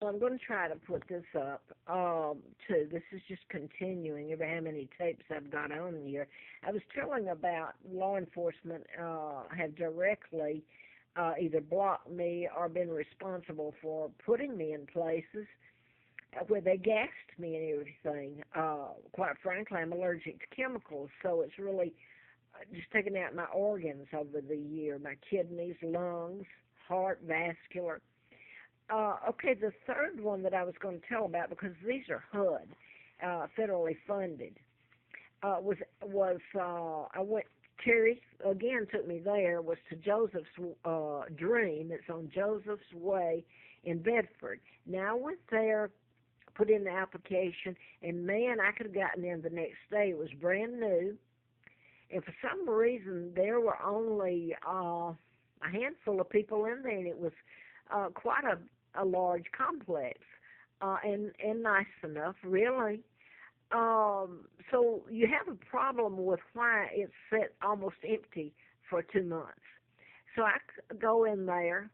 I'm going to try to put this up too. This is just continuing over how many tapes I've got on here. I was telling about law enforcement have directly either blocked me or been responsible for putting me in places where they gassed me and everything. Quite frankly, I'm allergic to chemicals, so it's really just taken out my organs over the year, my kidneys, lungs, heart, vascular. Okay, the third one that I was going to tell about, because these are HUD, federally funded, I went. Terry again took me there. Was to Joseph's Dream. It's on Joseph's Way in Bedford. Now I went there, put in the application, and man, I could have gotten in the next day. It was brand new, and for some reason there were only a handful of people in there, and it was quite a large complex, and nice enough, really. So you have a problem with why it's set almost empty for 2 months. So I go in there,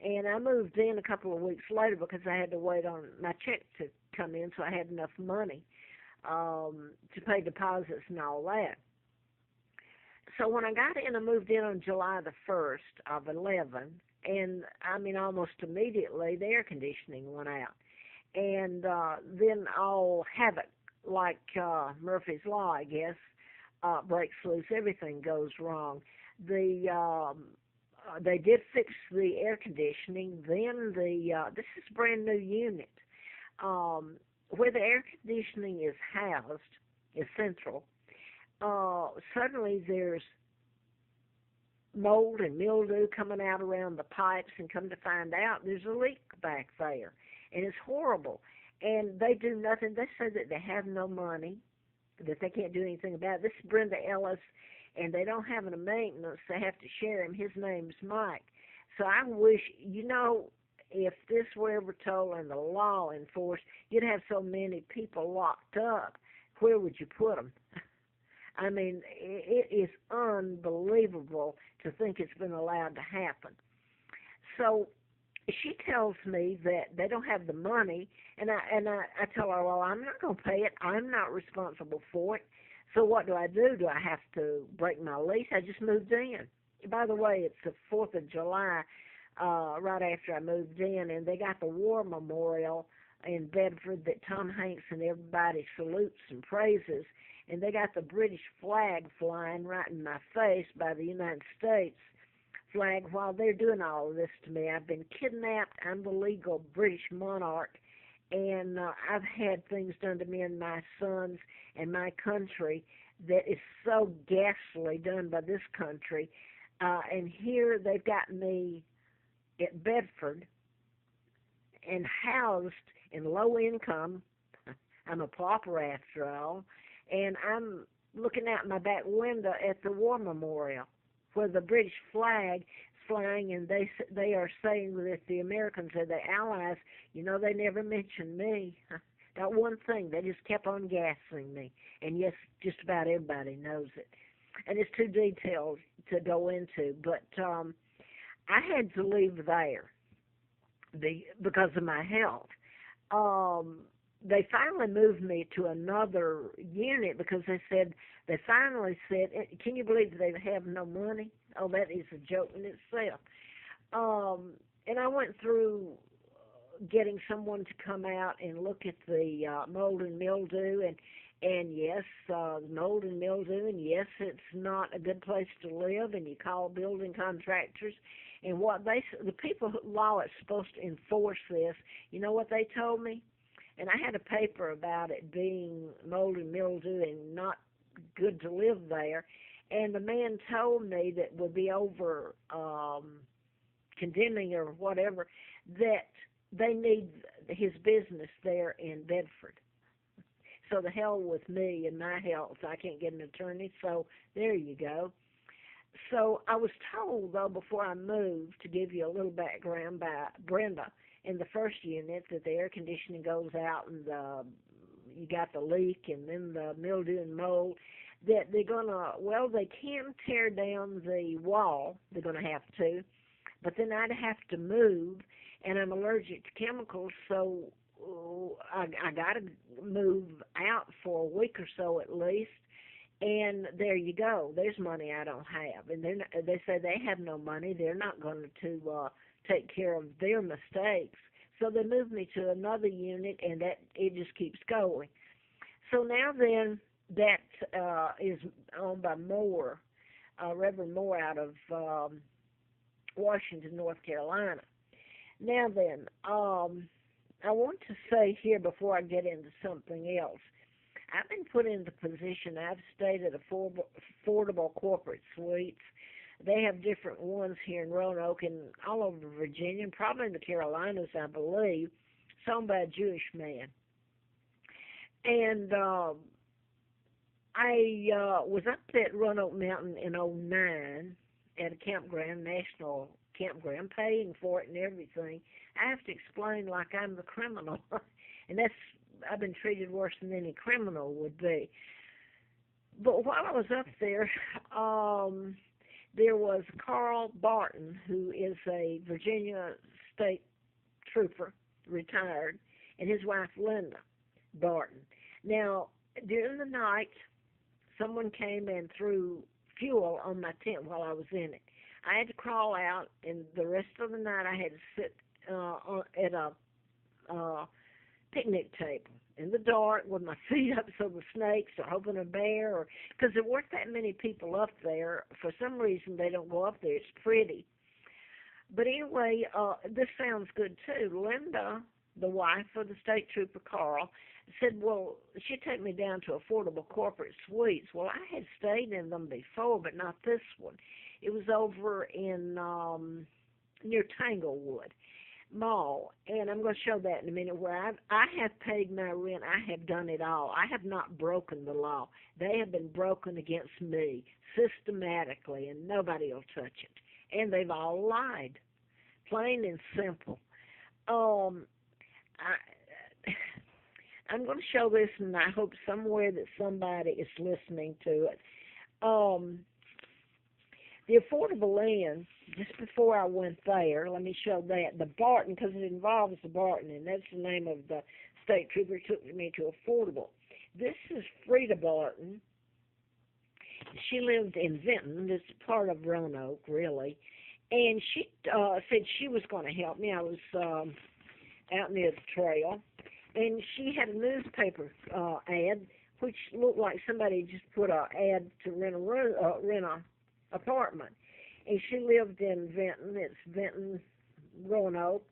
and I moved in a couple of weeks later because I had to wait on my check to come in, so I had enough money to pay deposits and all that. So when I got in, I moved in on July the 1st of 11, and I mean almost immediately the air conditioning went out. And then all havoc, like Murphy's Law, I guess, breaks loose. Everything goes wrong. They did fix the air conditioning. Then this is a brand new unit. Where the air conditioning is housed is central. Suddenly there's mold and mildew coming out around the pipes, and come to find out there's a leak back there, and it's horrible. And they do nothing. They say that they have no money, that they can't do anything about it. This is Brenda Ellis, and they don't have any maintenance. They have to share him. His name's Mike. So I wish, if this were ever told and the law enforced, you'd have so many people locked up. Where would you put them? I mean, it is unbelievable to think it's been allowed to happen. So she tells me that they don't have the money, and I tell her, well, I'm not going to pay it. I'm not responsible for it. So what do? Do I have to break my lease? I just moved in. By the way, it's the 4th of July, right after I moved in, and they got the War Memorial in Bedford that Tom Hanks and everybody salutes and praises, and they got the British flag flying right in my face by the United States flag while they're doing all of this to me. I've been kidnapped. I'm the legal British monarch, and I've had things done to me and my sons and my country that is so ghastly done by this country. And here they've got me at Bedford and housed in low income. I'm a pauper after all, and I'm looking out my back window at the War Memorial where the British flag is flying, and they are saying that the Americans are the Allies. They never mentioned me. Not one thing. They just kept on gassing me. And yes, just about everybody knows it. And it's too detailed to go into, but I had to leave there because of my health. They finally moved me to another unit because they finally said, can you believe they have no money? Oh, that is a joke in itself. And I went through getting someone to come out and look at the mold and mildew, and yes, mold and mildew, and yes, it's not a good place to live, and you call building contractors, and the people law is supposed to enforce this, you know what they told me? And I had a paper about it being mold and mildew and not good to live there. And the man told me that would be over condemning or whatever, that they need his business there in Bedford. So the hell with me and my health. I can't get an attorney, so there you go. So I was told, though, before I moved, to give you a little background by Brenda, in the first unit, that the air conditioning goes out and you got the leak and then the mildew and mold, that they're going to, they can tear down the wall, they're going to have to, but then I'd have to move, and I'm allergic to chemicals, so I got to move out for a week or so at least. And there you go. There's money I don't have, and they say they have no money. They're not going to take care of their mistakes. So they moved me to another unit, and that it just keeps going. So now then, that is owned by Moore, Reverend Moore out of Washington, North Carolina. Now then, I want to say here before I get into something else, I've been put in the position, I've stayed at affordable corporate suites. They have different ones here in Roanoke and all over Virginia, and probably in the Carolinas, I believe. It's owned by a Jewish man. And I was up at Roanoke Mountain in '09 at a campground, national campground, paying for it and everything. I have to explain like I'm the criminal. And I've been treated worse than any criminal would be. But while I was up there, there was Carl Barton, who is a Virginia state trooper, retired, and his wife Linda Barton. Now, during the night, someone came and threw fuel on my tent while I was in it. I had to crawl out, and the rest of the night I had to sit at a picnic table in the dark with my feet up so the snakes or hoping a bear, or because there weren't that many people up there. For some reason, they don't go up there. It's pretty. But anyway, this sounds good too. Linda, the wife of the state trooper Carl, said, well, she'd take me down to affordable corporate suites. Well, I had stayed in them before, but not this one. It was over in near Tanglewood Mall, and I'm going to show that in a minute, where I have paid my rent. I have done it all. I have not broken the law. They have been broken against me systematically, and nobody will touch it. And they've all lied, plain and simple. I'm going to show this, and I hope somewhere that somebody is listening to it. The Affordable Inn, just before I went there, let me show that. The Barton, because it involves the Barton, and that's the name of the state trooper who took me to Affordable. This is Frida Barton. She lived in Vinton. This is part of Roanoke, really. And she said she was going to help me. I was out near the trail. And she had a newspaper ad, which looked like somebody just put an ad to rent a apartment. And she lived in Vinton. It's Vinton, Roanoke,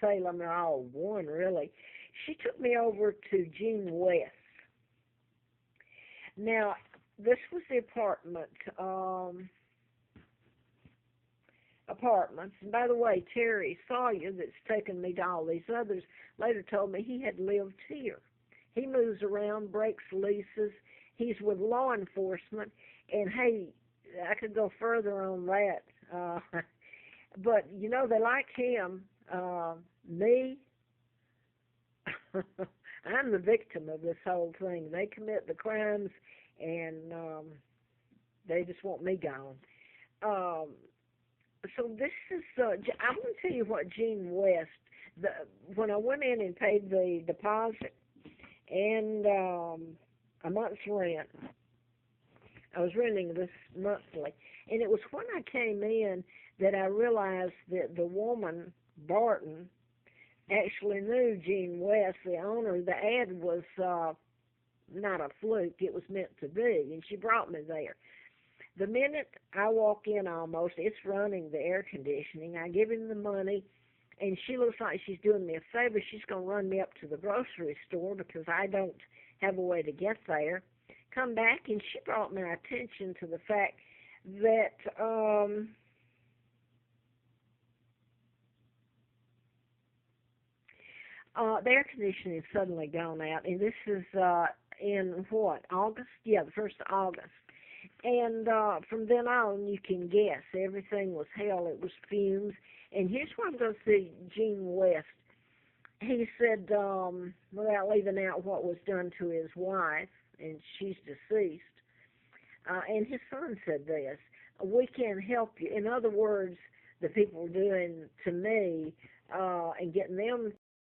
Salem, they're all one, really. She took me over to Gene West. Now, this was the apartments. And by the way, Terry Sawyer, that's taken me to all these others, later told me he had lived here. He moves around, breaks leases. He's with law enforcement. And, hey, I could go further on that. But, you know, they like him. Me, I'm the victim of this whole thing. They commit the crimes, and they just want me gone. So this is, I'm going to tell you what Gene West, when I went in and paid the deposit and a month's rent, I was renting this monthly, and it was when I came in that I realized that the woman, Barton, actually knew Gene West, the owner. The ad was not a fluke. It was meant to be, and she brought me there. The minute I walk in almost, it's running the air conditioning. I give him the money, and she looks like she's doing me a favor. She's going to run me up to the grocery store because I don't have a way to get there. Come back, and she brought my attention to the fact that the air conditioning has suddenly gone out, and this is in what, August? Yeah, the 1st of August. And from then on, you can guess, everything was hell. It was fumes. And here's where I'm going to see Gene West. He said, without leaving out what was done to his wife, and she's deceased, and his son said this, we can help you. In other words, the people were doing to me, and getting them